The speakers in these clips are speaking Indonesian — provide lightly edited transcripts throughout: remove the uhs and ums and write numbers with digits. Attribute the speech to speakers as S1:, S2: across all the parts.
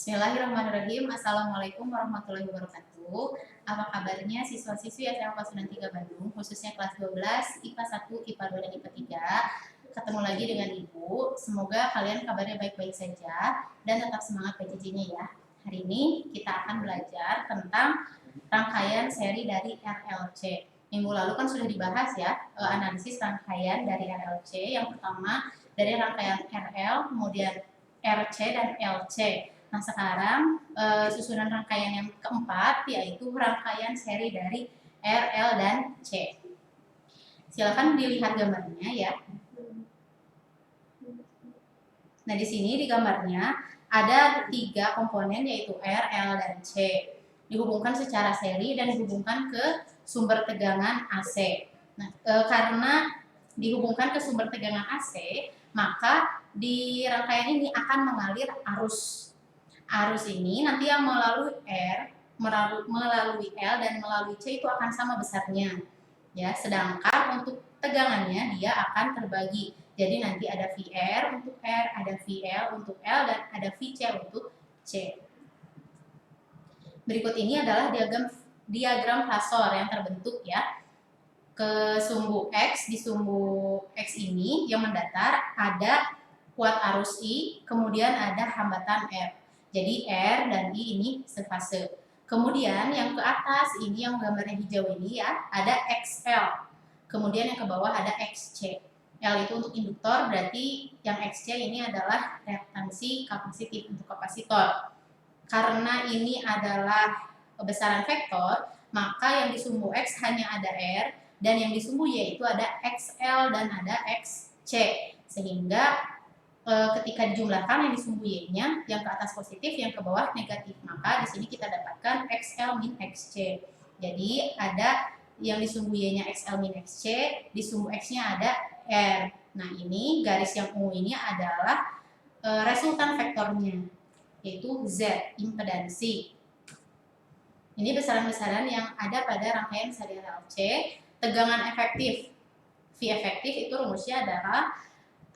S1: Bismillahirrahmanirrahim. Assalamualaikum warahmatullahi wabarakatuh. Apa kabarnya siswa-siswi SMA kelas 3 Bandung, khususnya kelas 12, IPA 1, IPA 2, dan IPA 3. Ketemu lagi dengan Ibu. Semoga kalian kabarnya baik-baik saja dan tetap semangat PJJ-nya ya. Hari ini kita akan belajar tentang rangkaian seri dari RLC. Minggu lalu kan sudah dibahas ya, analisis rangkaian dari RLC. Yang pertama dari rangkaian RL, kemudian RC dan LC. Nah sekarang susunan rangkaian yang keempat yaitu rangkaian seri dari R, L, dan C. Silakan dilihat gambarnya ya. Nah di sini di gambarnya ada 3 komponen yaitu R, L, dan C. Dihubungkan secara seri dan dihubungkan ke sumber tegangan AC. Nah karena dihubungkan ke sumber tegangan AC, maka di rangkaian ini akan mengalir arus. Arus ini nanti yang melalui R, melalui L, dan melalui C itu akan sama besarnya. Ya, sedangkan untuk tegangannya dia akan terbagi. Jadi nanti ada VR untuk R, ada VL untuk L, dan ada VC untuk C. Berikut ini adalah diagram fasor yang terbentuk ya. Ke sumbu X, di sumbu X ini yang mendatar ada kuat arus I, kemudian ada hambatan R. Jadi R dan I ini sefase. Kemudian yang ke atas ini yang gambarnya hijau ini ya, ada XL. Kemudian yang ke bawah ada XC. L itu untuk induktor, berarti yang XC ini adalah reaktansi kapasitif untuk kapasitor. Karena ini adalah besaran vektor, maka yang di sumbu X hanya ada R, dan yang di sumbu Y itu ada XL dan ada XC. Sehingga ketika dijumlahkan yang di sumbu Y-nya, yang ke atas positif, yang ke bawah negatif, maka di sini kita dapatkan XL min XC. Jadi ada yang di sumbu Y-nya XL min XC, di sumbu X-nya ada R. Nah ini garis yang ungu ini adalah resultan vektornya, yaitu Z, impedansi. Ini besaran-besaran yang ada pada rangkaian seri RLC. Tegangan efektif, V efektif itu rumusnya adalah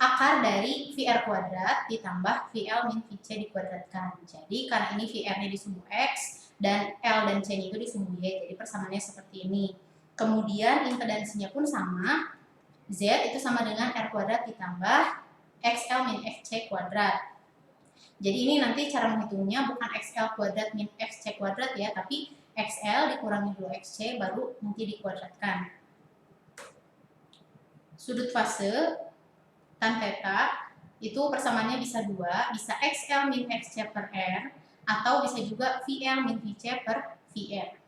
S1: akar dari VR kuadrat ditambah VL min VC dikuadratkan. Jadi karena ini VR-nya di sumbu X dan L dan C-nya itu di sumbu Y, jadi persamaannya seperti ini. Kemudian impedansinya pun sama, Z itu sama dengan R kuadrat ditambah XL min XC kuadrat. Jadi ini nanti cara menghitungnya bukan XL kuadrat min XC kuadrat ya, tapi XL dikurangi 2XC baru nanti dikuadratkan. Sudut fase tan theta itu persamaannya bisa 2, bisa XL min XC per R, atau bisa juga VL min VC per VR.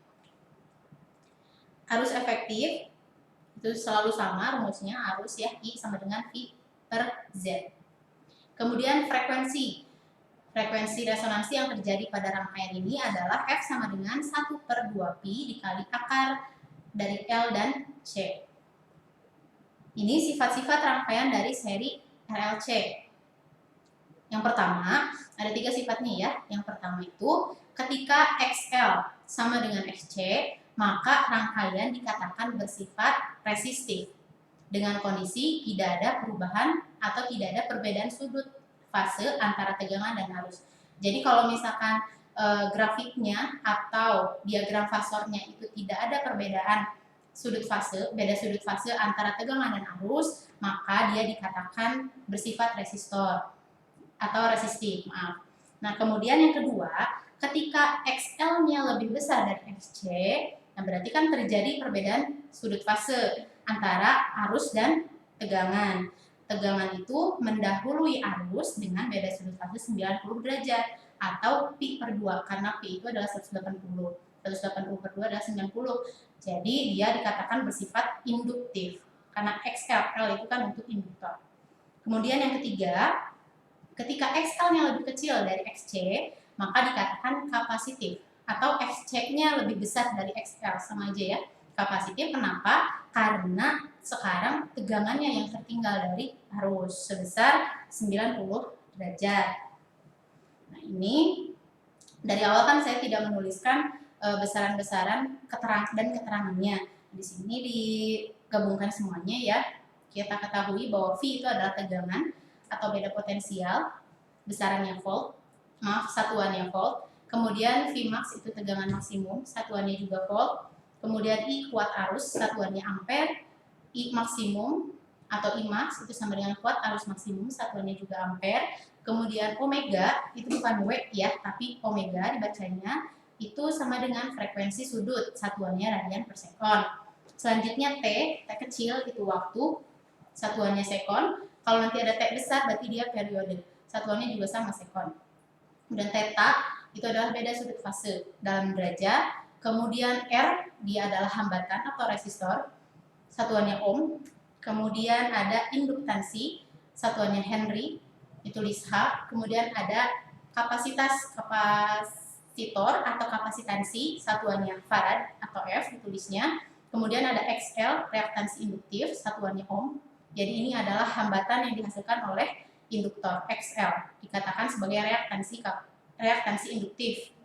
S1: Arus efektif itu selalu sama rumusnya, arus ya, I sama dengan V per Z. Kemudian frekuensi resonansi yang terjadi pada rangkaian ini adalah F sama dengan 1/2 pi dikali akar dari L dan C. Ini sifat-sifat rangkaian dari seri RLC. Yang pertama, ada 3 sifatnya ya. Yang pertama itu, ketika XL sama dengan XC, maka rangkaian dikatakan bersifat resistif. Dengan kondisi tidak ada perubahan atau tidak ada perbedaan sudut fase antara tegangan dan arus. Jadi kalau misalkan grafiknya atau diagram fasornya itu tidak ada perbedaan beda sudut fase antara tegangan dan arus, maka dia dikatakan bersifat resistor atau resistif, maaf. Nah, kemudian yang kedua, ketika XL-nya lebih besar dari XC, nah berarti kan terjadi perbedaan sudut fase antara arus dan tegangan. Tegangan itu mendahului arus dengan beda sudut fase 90 derajat atau pi per 2, karena pi itu adalah 180. 180 per 2 adalah 90. Jadi dia dikatakan bersifat induktif karena XL itu kan untuk induktor. Kemudian yang ketiga, ketika XL-nya lebih kecil dari XC, maka dikatakan kapasitif atau XC-nya lebih besar dari XL, sama aja ya. Kapasitif kenapa? Karena sekarang tegangannya yang tertinggal dari arus sebesar 90 derajat. Nah, ini dari awal kan saya tidak menuliskan besaran-besaran keterangannya. Di sini digabungkan semuanya ya. Kita ketahui bahwa V itu adalah tegangan atau beda potensial, besarannya volt. satuannya volt. Kemudian Vmax itu tegangan maksimum, satuannya juga volt. Kemudian I kuat arus, satuannya ampere. I maksimum atau Imax itu sama dengan kuat arus maksimum, satuannya juga ampere. Kemudian omega itu bukan W ya, tapi omega dibacanya itu sama dengan frekuensi sudut, satuannya radian per sekon. Selanjutnya T kecil itu waktu, satuannya sekon. Kalau nanti ada T besar berarti dia periode, satuannya juga sama sekon. Kemudian theta itu adalah beda sudut fase dalam derajat. Kemudian R dia adalah hambatan atau resistor, satuannya ohm. Kemudian ada induktansi, satuannya Henry, ditulis H. Kemudian ada kapasitor atau kapasitansi, satuannya farad atau F, ditulisnya. Kemudian ada XL, reaktansi induktif, satuannya ohm. Jadi ini adalah hambatan yang dihasilkan oleh induktor XL, dikatakan sebagai reaktansi induktif.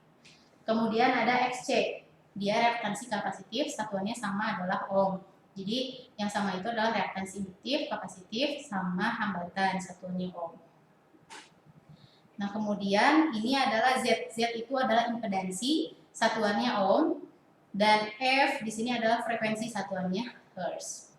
S1: Kemudian ada XC, dia reaktansi kapasitif, satuannya sama adalah ohm. Jadi yang sama itu adalah reaktansi induktif, kapasitif, sama hambatan, satuannya ohm. Nah kemudian ini adalah Z. Z itu adalah impedansi, satuannya ohm. Dan F di sini adalah frekuensi, satuannya hertz.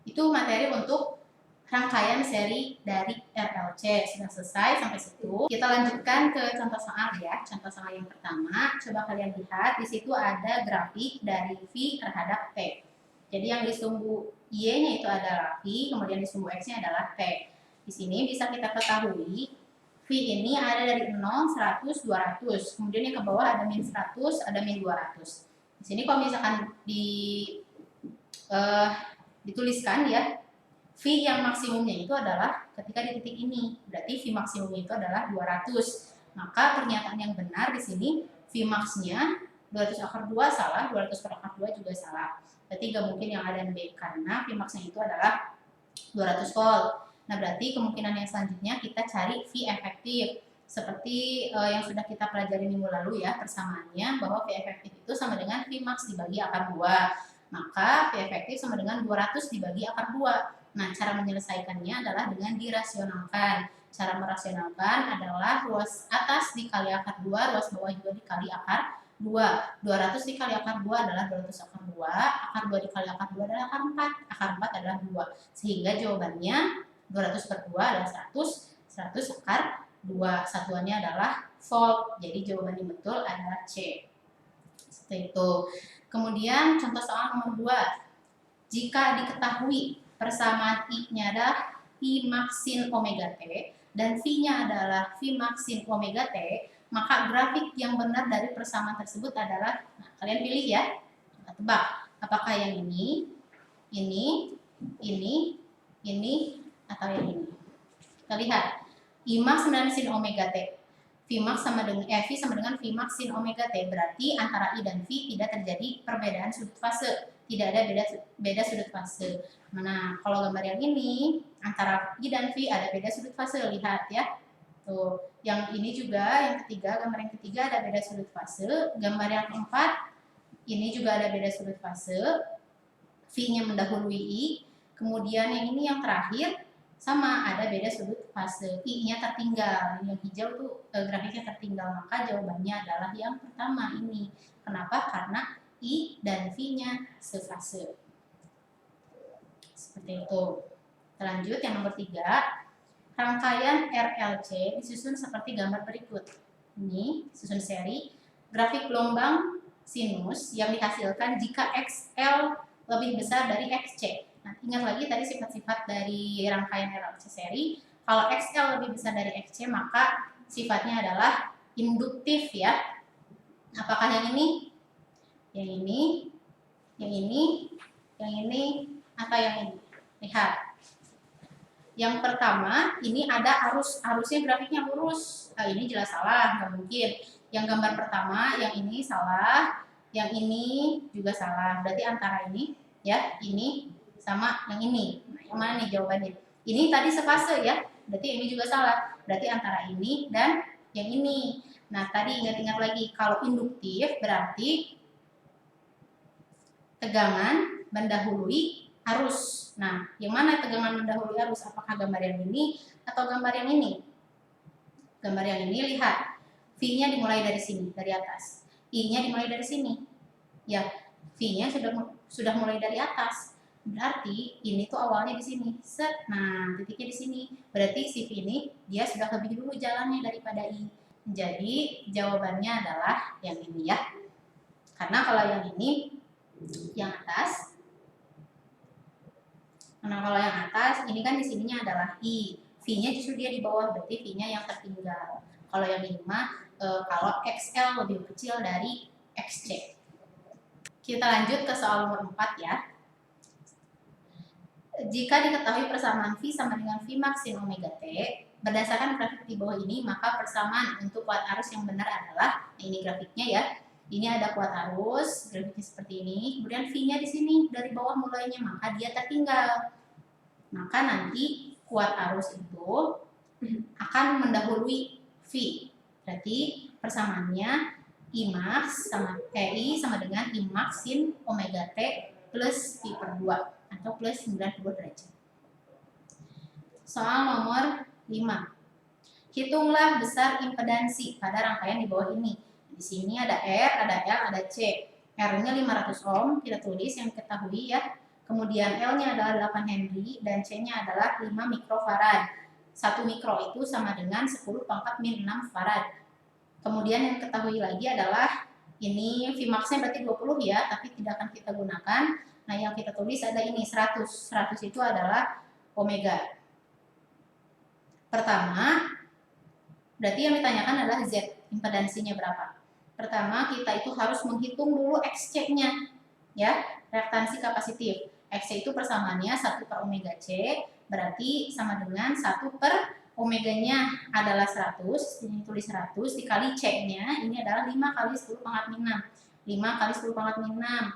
S1: Itu materi untuk rangkaian seri dari RLC. Sudah selesai sampai situ. Kita lanjutkan ke contoh soal ya. Contoh soal yang pertama, coba kalian lihat di situ ada grafik dari V terhadap T. Jadi yang di sumbu Y-nya itu adalah V, kemudian di sumbu X-nya adalah T. Di sini bisa kita ketahui V ini ada dari 0, 100, 200. Kemudian yang ke bawah ada min 100, ada min 200. Di sini kalau misalkan dituliskan ya, V yang maksimumnya itu adalah ketika di titik ini. Berarti V maksimumnya itu adalah 200. Maka pernyataan yang benar di sini V max-nya 200 akar 2 salah, 200 per akar 2 juga salah. Berarti nggak mungkin yang A dan B, karena V max-nya itu adalah 200 volt. Nah, berarti kemungkinan yang selanjutnya kita cari V efektif. Seperti yang sudah kita pelajari minggu lalu ya, persamaannya bahwa V efektif itu sama dengan V max dibagi akar 2. Maka V efektif sama dengan 200 dibagi akar 2. Nah, cara menyelesaikannya adalah dengan dirasionalkan. Cara merasionalkan adalah ruas atas dikali akar 2, ruas bawah juga dikali akar 2. 200 dikali akar 2 adalah 200 akar 2, akar 2 dikali akar 2 adalah akar 4, akar 4 adalah 2. Sehingga jawabannya 200 per 2 adalah 100, 100 akar 2. Satuannya adalah volt. Jadi jawaban yang betul adalah C. Seperti itu. Kemudian contoh soal nomor 2. Jika diketahui persamaan I-nya adalah I max sin omega T dan V-nya adalah V max sin omega T, maka grafik yang benar dari persamaan tersebut adalah, nah, kalian pilih ya, tebak, apakah yang ini, atau yang ini. Kita lihat, I max 9 sin omega T, V max sama dengan V sama dengan V max sin omega T, berarti antara I dan V tidak terjadi perbedaan sudut fase, tidak ada beda sudut fase. Mana kalau gambar yang ini antara I dan V ada beda sudut fase, lihat ya. Tuh, yang ini juga yang ketiga, gambar yang ketiga ada beda sudut fase, gambar yang keempat ini juga ada beda sudut fase. V-nya mendahului I, kemudian yang ini yang terakhir sama ada beda sudut fase, I-nya tertinggal, yang hijau tuh grafiknya tertinggal, maka jawabannya adalah yang pertama ini. Kenapa? Karena I dan V-nya sefase. Seperti itu. Lanjut yang nomor 3, rangkaian RLC disusun seperti gambar berikut. Ini susun seri, grafik gelombang sinus yang dihasilkan jika XL lebih besar dari XC. Nah, ingat lagi tadi sifat-sifat dari rangkaian RLC seri. Kalau XL lebih besar dari XC, maka sifatnya adalah induktif ya. Apakah yang ini? Yang ini, yang ini, yang ini, atau yang ini? Lihat. Yang pertama, ini ada arusnya grafiknya lurus. Nah, ini jelas salah, nggak mungkin. Yang gambar pertama, yang ini salah, yang ini juga salah. Berarti antara ini, ya, ini sama yang ini. Nah, yang mana nih jawabannya? Ini tadi sefase ya, berarti ini juga salah. Berarti antara ini dan yang ini. Nah, tadi ingat-ingat lagi, kalau induktif berarti tegangan mendahului arus. Nah, yang mana tegangan mendahului arus? Apakah gambar yang ini atau gambar yang ini? gambar yang ini, lihat V-nya dimulai dari sini, dari atas. I-nya dimulai dari sini. Ya, V-nya sudah mulai dari atas. Berarti ini tuh awalnya di sini. Set. Nah, titiknya di sini. Berarti si V ini dia sudah lebih dulu jalannya daripada I. Jadi, jawabannya adalah yang ini ya. Karena kalau yang ini yang atas. Nah, kalau yang atas ini kan di sininya adalah I. V-nya justru dia di bawah, berarti V-nya yang tertinggal. Kalau yang ini mah kalau XL lebih kecil dari XC. Kita lanjut ke soal nomor 4 ya. Jika diketahui persamaan V sama dengan V max sin omega T, berdasarkan grafik di bawah ini, maka persamaan untuk kuat arus yang benar adalah, nah ini grafiknya ya, ini ada kuat arus, grafiknya seperti ini, kemudian V-nya di sini, dari bawah mulainya, maka dia tertinggal. Maka nanti kuat arus itu akan mendahului V. Berarti persamaannya I max sama I sama dengan I max sin omega T plus V per 2 atau plus 90 derajat. Soal nomor 5. Hitunglah besar impedansi pada rangkaian di bawah ini. Di sini ada R, ada L, ada C. R-nya 500 ohm, kita tulis yang diketahui ya. Kemudian L-nya adalah 8 Henry dan C-nya adalah 5 mikrofarad. 1 mikro itu sama dengan 10 pangkat min 6 farad. Kemudian yang diketahui lagi adalah ini Vmax-nya berarti 20 ya, tapi tidak akan kita gunakan. Nah, yang kita tulis ada ini 100. 100 itu adalah omega. Pertama, berarti yang ditanyakan adalah Z, impedansinya berapa. Pertama, kita itu harus menghitung dulu XC-nya, ya, reaktansi kapasitif. XC itu persamaannya 1 per omega C, berarti sama dengan 1 per omeganya adalah 100, ini tulis 100, dikali C-nya, ini adalah 5 kali 10 pangkat min 6. 5 kali 10 pangkat min 6.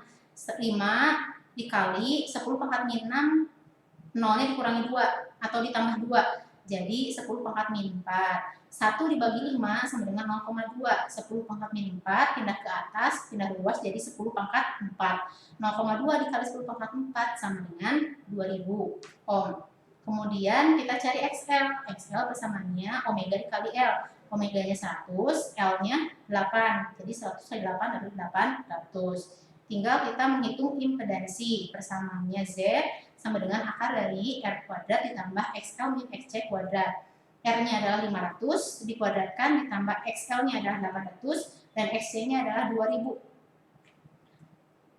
S1: 5 dikali 10 pangkat min 6, 0-nya dikurangi 2 atau ditambah 2. Jadi 10 pangkat min 4. 1 dibagi 5 sama dengan 0,2. 10 pangkat min 4 pindah ke atas, pindah luas jadi 10 pangkat 4. 0,2 dikali 10 pangkat 4 sama dengan 2000 ohm. Kemudian kita cari XL. XL persamaannya omega dikali L. Omeganya 100, L-nya 8. Jadi 100 kali 8 adalah 800. Tinggal kita menghitung impedansi. Persamaannya Z sama dengan akar dari R kuadrat ditambah XL min XC kuadrat. R-nya adalah 500, dikuadratkan ditambah XL-nya adalah 800, dan XC-nya adalah 2000.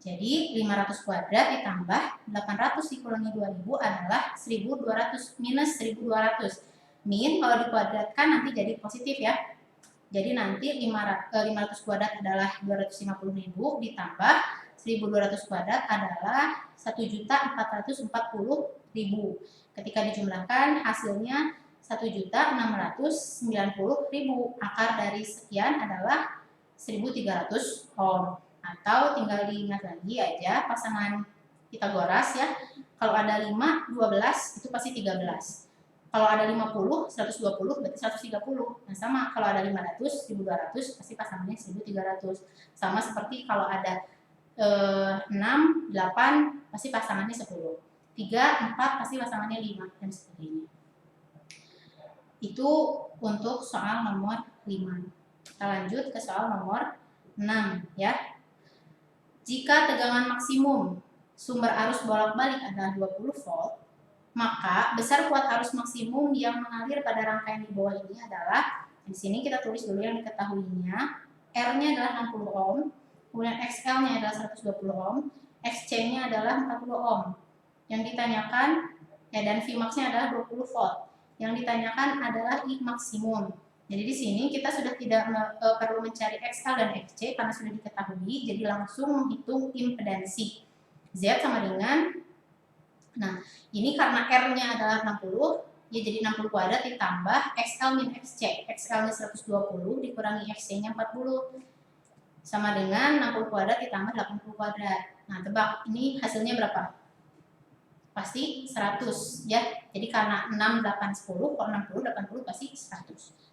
S1: Jadi 500 kuadrat ditambah 800 dikurangi 2000 adalah 1200 minus 1200. Min kalau dikuadratkan nanti jadi positif ya. Jadi nanti 500 kuadrat adalah 250.000 ditambah 1200 kuadrat adalah 1.440.000. Ketika dijumlahkan hasilnya 1.690.000. Akar dari sekian adalah 1.300 ohm. Atau tinggal diingat lagi aja pasangan Pitagoras ya. Kalau ada 5, 12 itu pasti 13. Kalau ada 50, 120 berarti 130. Nah sama, kalau ada 500, 1200 pasti pasangannya 1300. Sama seperti kalau ada 6, 8 pasti pasangannya 10. 3, 4 pasti pasangannya 5 dan sebagainya. Itu untuk soal nomor 5. Kita lanjut ke soal nomor 6 ya. Jika tegangan maksimum sumber arus bolak-balik adalah 20 volt, maka besar kuat arus maksimum yang mengalir pada rangkaian di bawah ini adalah, di sini kita tulis dulu yang diketahuinya, R-nya adalah 60 ohm, kemudian XL-nya adalah 120 ohm, XC-nya adalah 40 ohm. Yang ditanyakan, dan Vmax-nya adalah 20 volt. Yang ditanyakan adalah I maksimum. Jadi di sini kita sudah tidak perlu mencari XL dan XC karena sudah diketahui, jadi langsung menghitung impedansi. Z sama dengan, nah ini karena R-nya adalah 60, ya jadi 60 kuadrat ditambah XL min XC. XL-nya 120 dikurangi XC-nya 40. Sama dengan 60 kuadrat ditambah 80 kuadrat. Nah tebak, ini hasilnya berapa? Pasti 100 ya. Jadi karena 6, 8, 10, kalau 60, 80 pasti 100.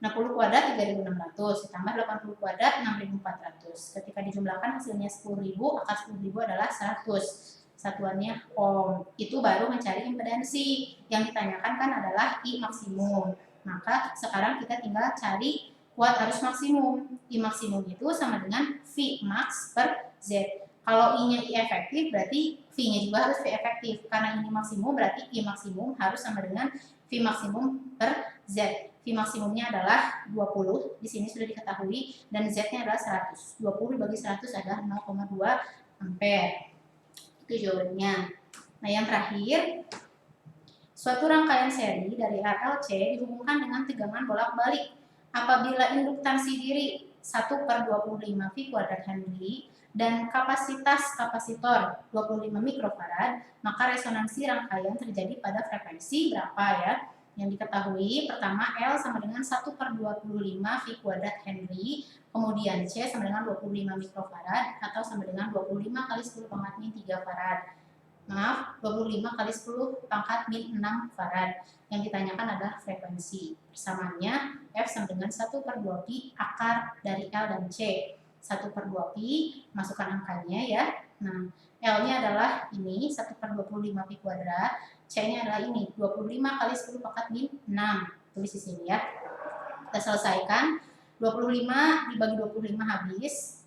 S1: 60 kuadrat 3.600 ditambah 80 kuadrat 6.400. Ketika dijumlahkan hasilnya 10.000, akar 10.000 adalah 100. Satuannya ohm. Itu baru mencari impedansi. Yang ditanyakan kan adalah I maksimum. Maka sekarang kita tinggal cari kuat arus maksimum. I maksimum itu sama dengan V max per Z. Kalau I-nya I efektif, berarti V-nya juga harus V efektif. Karena ini maksimum, berarti I maksimum harus sama dengan V maksimum per Z. V maksimumnya adalah 20, di sini sudah diketahui, dan Z-nya adalah 100. 20 dibagi 100 adalah 0,2 ampere. Itu jawabannya. Nah, yang terakhir, suatu rangkaian seri dari RLC dihubungkan dengan tegangan bolak-balik. Apabila induktansi diri 1/25 V kuadrat Henry dan kapasitas kapasitor 25 mikrofarad, maka resonansi rangkaian terjadi pada frekuensi berapa ya? Yang diketahui pertama L sama dengan 1/25 V kuadrat Henry, kemudian C sama dengan 25 mikrofarad atau sama dengan 25 kali 10 pangkat min 3 farad. Maaf, 25 kali 10 pangkat min 6 farad. Yang ditanyakan adalah frekuensi. Persamaannya F sama dengan 1/2 pi akar dari L dan C. 1/2 pi, masukkan angkanya ya. Nah, L-nya adalah ini 1/25 pi kuadrat, C-nya adalah ini 25 kali 10 pangkat min 6. Tulis di sini ya. Kita selesaikan. 25 dibagi 25 habis.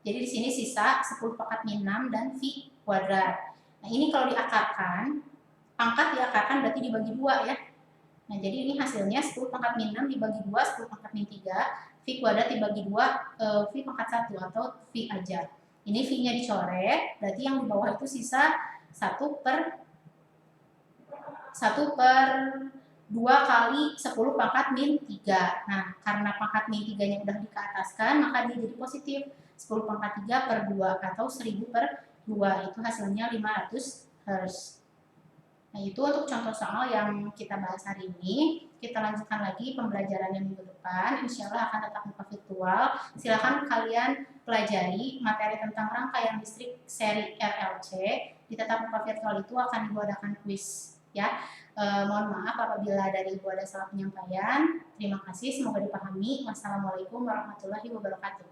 S1: Jadi di sini sisa 10 pangkat min 6 dan V kuadrat. Nah, ini kalau diakarkan, pangkat diakarkan berarti dibagi 2 ya. Nah, jadi ini hasilnya 10 pangkat min 6 dibagi 2, 10 pangkat min 3, V kuadrat dibagi 2, V pangkat 1 atau V aja. Ini V-nya dicoret, berarti yang di bawah itu sisa 1/2 kali 10 pangkat min 3. Nah, karena pangkat min 3-nya udah dikeataskan, maka dia jadi positif. 10 pangkat 3/2 atau 1000/2, itu hasilnya 500 Hz. Nah, itu untuk contoh soal yang kita bahas hari ini. Kita lanjutkan lagi pembelajaran yang minggu depan. Insya Allah akan tetap muka virtual. Silahkan kalian pelajari materi tentang rangkaian listrik seri RLC. Di tetap muka virtual itu akan diadakan kuis. Ya, mohon maaf apabila dari Ibu ada salah penyampaian. Terima kasih, semoga dipahami. Wassalamualaikum warahmatullahi wabarakatuh.